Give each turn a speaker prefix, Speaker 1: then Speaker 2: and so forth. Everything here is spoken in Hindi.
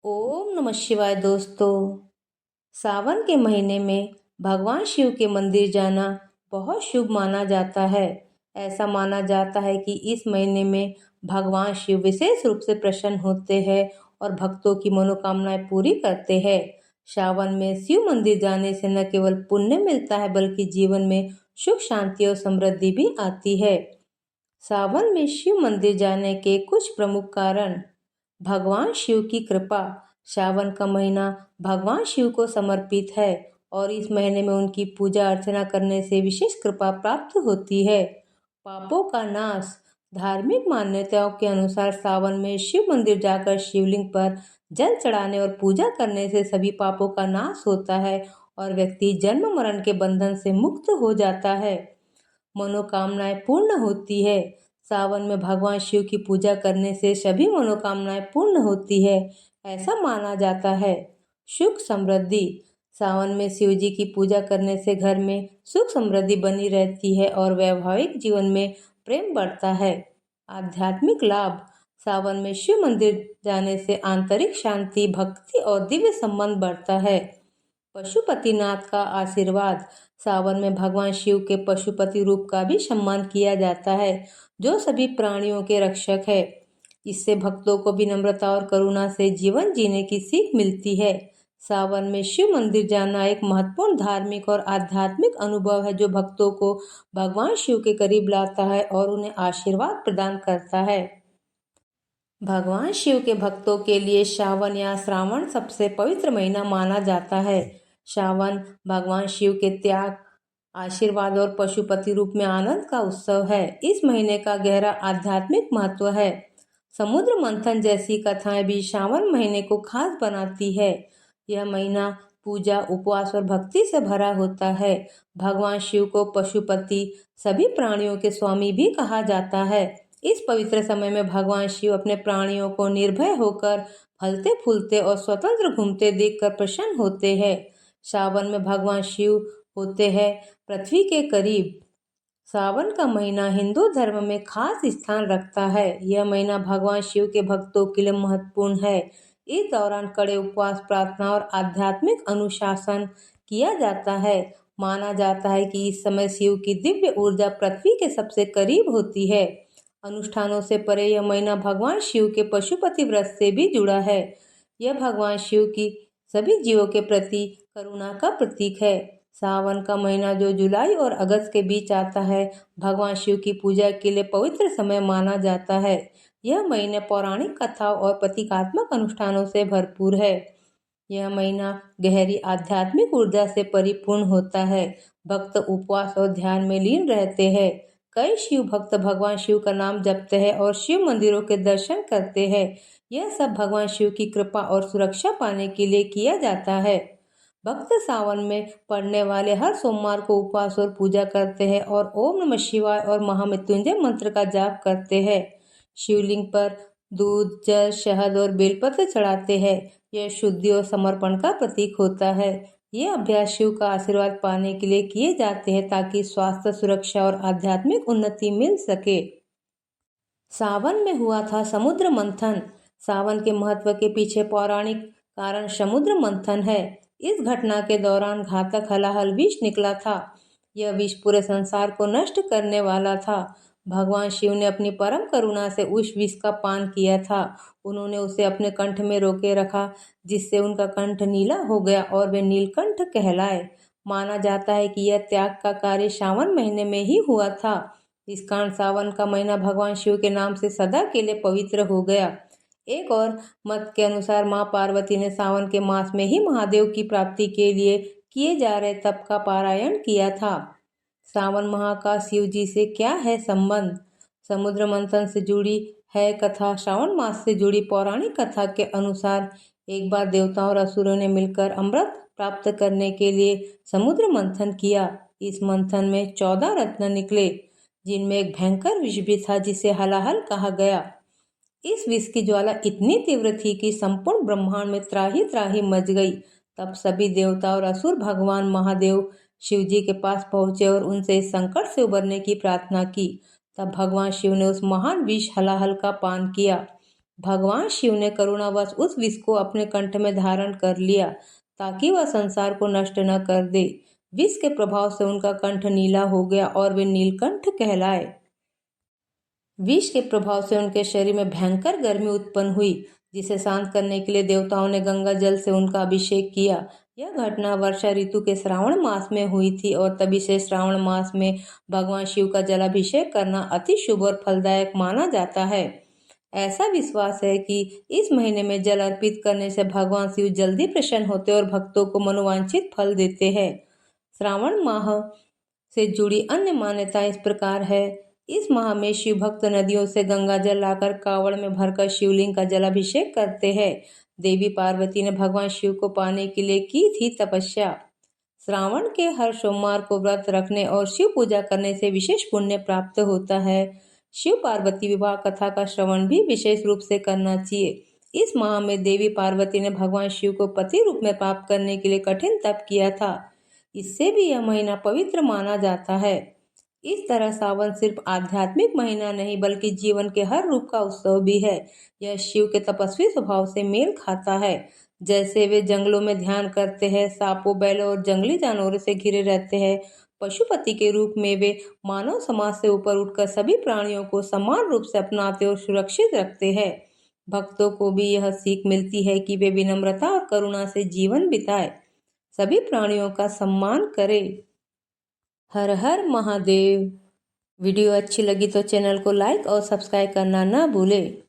Speaker 1: ओम नमः शिवाय दोस्तों। सावन के महीने में भगवान शिव के मंदिर जाना बहुत शुभ माना जाता है। ऐसा माना जाता है कि इस महीने में भगवान शिव विशेष रूप से प्रसन्न होते हैं और भक्तों की मनोकामनाएं पूरी करते हैं। सावन में शिव मंदिर जाने से न केवल पुण्य मिलता है बल्कि जीवन में सुख शांति और समृद्धि भी आती है। सावन में शिव मंदिर जाने के कुछ प्रमुख कारण। भगवान शिव की कृपा। सावन का महीना भगवान शिव को समर्पित है और इस महीने में उनकी पूजा अर्चना करने से विशेष कृपा प्राप्त होती है। पापों का नाश। धार्मिक मान्यताओं के अनुसार सावन में शिव मंदिर जाकर शिवलिंग पर जल चढ़ाने और पूजा करने से सभी पापों का नाश होता है और व्यक्ति जन्म मरण के बंधन से मुक्त हो जाता है। मनोकामनाएं पूर्ण होती है। सावन में भगवान शिव की पूजा करने से सभी मनोकामनाएं पूर्ण होती है, ऐसा माना जाता है। सुख समृद्धि। सावन में शिव जी की पूजा करने से घर में सुख समृद्धि बनी रहती है और वैवाहिक जीवन में प्रेम बढ़ता है। आध्यात्मिक लाभ। सावन में शिव मंदिर जाने से आंतरिक शांति, भक्ति और दिव्य संबंध बढ़ता है। पशुपतिनाथ का आशीर्वाद। सावन में भगवान शिव के पशुपति रूप का भी सम्मान किया जाता है, जो सभी प्राणियों के रक्षक है। इससे भक्तों को विनम्रता और करुणा से जीवन जीने की सीख मिलती है। सावन में शिव मंदिर जाना एक महत्वपूर्ण धार्मिक और आध्यात्मिक अनुभव है, जो भक्तों को भगवान शिव के करीब लाता है और उन्हें आशीर्वाद प्रदान करता है। भगवान शिव के भक्तों के लिए सावन या श्रावण सबसे पवित्र महीना माना जाता है। सावन भगवान शिव के त्याग, आशीर्वाद और पशुपति रूप में आनंद का उत्सव है। इस महीने का गहरा आध्यात्मिक महत्व है। समुद्र मंथन जैसी कथाएं भी सावन महीने को खास बनाती है। यह महीना पूजा, उपवास और भक्ति से भरा होता है। भगवान शिव को पशुपति, सभी प्राणियों के स्वामी भी कहा जाता है। इस पवित्र समय में भगवान शिव अपने प्राणियों को निर्भय होकर फलते फूलते और स्वतंत्र घूमते देखकर प्रसन्न होते हैं। सावन में भगवान शिव होते हैं पृथ्वी के करीब। सावन का महीना हिंदू धर्म में खास स्थान रखता है। यह महीना भगवान शिव के भक्तों के लिए महत्वपूर्ण है। इस दौरान कड़े उपवास, प्रार्थना और आध्यात्मिक अनुशासन किया जाता है। माना जाता है कि इस समय शिव की दिव्य ऊर्जा पृथ्वी के सबसे करीब होती है। अनुष्ठानों से परे यह महीना भगवान शिव के पशुपति व्रत से भी जुड़ा है। यह भगवान शिव की सभी जीवों के प्रति करुणा का प्रतीक है। सावन का महीना जो जुलाई और अगस्त के बीच आता है, भगवान शिव की पूजा के लिए पवित्र समय माना जाता है। यह महीने पौराणिक कथाओं और प्रतीकात्मक अनुष्ठानों से भरपूर है। यह महीना गहरी आध्यात्मिक ऊर्जा से परिपूर्ण होता है। भक्त उपवास और ध्यान में लीन रहते हैं। कई शिव भक्त भगवान शिव का नाम जपते हैं और शिव मंदिरों के दर्शन करते हैं। यह सब भगवान शिव की कृपा और सुरक्षा पाने के लिए किया जाता है। भक्त सावन में पढ़ने वाले हर सोमवार को उपवास और पूजा करते हैं और ओम नमः शिवाय और महामृत्युंजय मंत्र का जाप करते हैं। शिवलिंग पर दूध, जल, शहद और बेलपत्र चढ़ाते हैं। यह शुद्धि और समर्पण का प्रतीक होता है। ये अभ्यास शिव का आशीर्वाद पाने के लिए किए जाते हैं ताकि स्वास्थ्य, सुरक्षा और आध्यात्मिक उन्नति मिल सके। सावन में हुआ था समुद्र मंथन। सावन के महत्व के पीछे पौराणिक कारण समुद्र मंथन है। इस घटना के दौरान घातक हलाहल विष निकला था। यह विष पूरे संसार को नष्ट करने वाला था। भगवान शिव ने अपनी परम करुणा से उस विष का पान किया था। उन्होंने उसे अपने कंठ में रोके रखा, जिससे उनका कंठ नीला हो गया और वे नीलकंठ कहलाए। माना जाता है कि यह त्याग का कार्य सावन महीने में ही हुआ था। इस कारण सावन का महीना भगवान शिव के नाम से सदा के लिए पवित्र हो गया। एक और मत के अनुसार मां पार्वती ने सावन के मास में ही महादेव की प्राप्ति के लिए किए जा रहे तप का पारायण किया था। सावन माह का शिव जी से क्या है संबंध? समुद्र मंथन से जुड़ी है कथा। सावन मास से जुड़ी पौराणिक कथा के अनुसार एक बार देवताओं और असुरों ने मिलकर अमृत प्राप्त करने के लिए समुद्र मंथन किया। इस मंथन में 14 रत्न निकले, जिनमें एक भयंकर विष भी था जिसे हलाहल कहा गया। इस विष की ज्वाला इतनी तीव्र थी कि संपूर्ण ब्रह्मांड में त्राही त्राही मच गई। तब सभी देवता और असुर भगवान महादेव शिव जी के पास पहुंचे और उनसे इस संकट से उबरने की प्रार्थना की। तब भगवान शिव ने उस महान विष हलाहल का पान किया। भगवान शिव ने करुणावश उस विष को अपने कंठ में धारण कर लिया ताकि वह संसार को नष्ट न कर दे। विष के प्रभाव से उनका कंठ नीला हो गया और वे नीलकंठ कहलाए। विष के प्रभाव से उनके शरीर में भयंकर गर्मी उत्पन्न हुई, जिसे शांत करने के लिए देवताओं ने गंगा जल से उनका अभिषेक किया। यह घटना वर्षा ऋतु के श्रावण मास में हुई थी और तभी से श्रावण मास में भगवान शिव का जलाभिषेक करना अति शुभ और फलदायक माना जाता है। ऐसा विश्वास है कि इस महीने में जल अर्पित करने से भगवान शिव जल्दी प्रसन्न होते और भक्तों को मनोवांछित फल देते हैं। श्रावण माह से जुड़ी अन्य मान्यता इस प्रकार है। इस माह में शिव भक्त नदियों से गंगा जल लाकर कावड़ में भरकर शिवलिंग का जलाभिषेक करते हैं। देवी पार्वती ने भगवान शिव को पाने के लिए की थी तपस्या। श्रावण के हर सोमवार को व्रत रखने और शिव पूजा करने से विशेष पुण्य प्राप्त होता है। शिव पार्वती विवाह कथा का श्रवण भी विशेष रूप से करना चाहिए। इस माह में देवी पार्वती ने भगवान शिव को पति रूप में प्राप्त करने के लिए कठिन तप किया था। इससे भी यह महीना पवित्र माना जाता है। इस तरह सावन सिर्फ आध्यात्मिक महीना नहीं बल्कि जीवन के हर रूप का उत्सव भी है। यह शिव के तपस्वी स्वभाव से मेल खाता है। जैसे वे जंगलों में ध्यान करते हैं, सांपों, बैलों और जंगली जानवरों से घिरे रहते हैं, पशुपति के रूप में वे मानव समाज से ऊपर उठकर सभी प्राणियों को समान रूप से अपनाते और सुरक्षित रखते हैं। भक्तों को भी यह सीख मिलती है कि वे विनम्रता और करुणा से जीवन बिताए, सभी प्राणियों का सम्मान करें। हर हर महादेव। वीडियो अच्छी लगी तो चैनल को लाइक और सब्सक्राइब करना ना भूलें।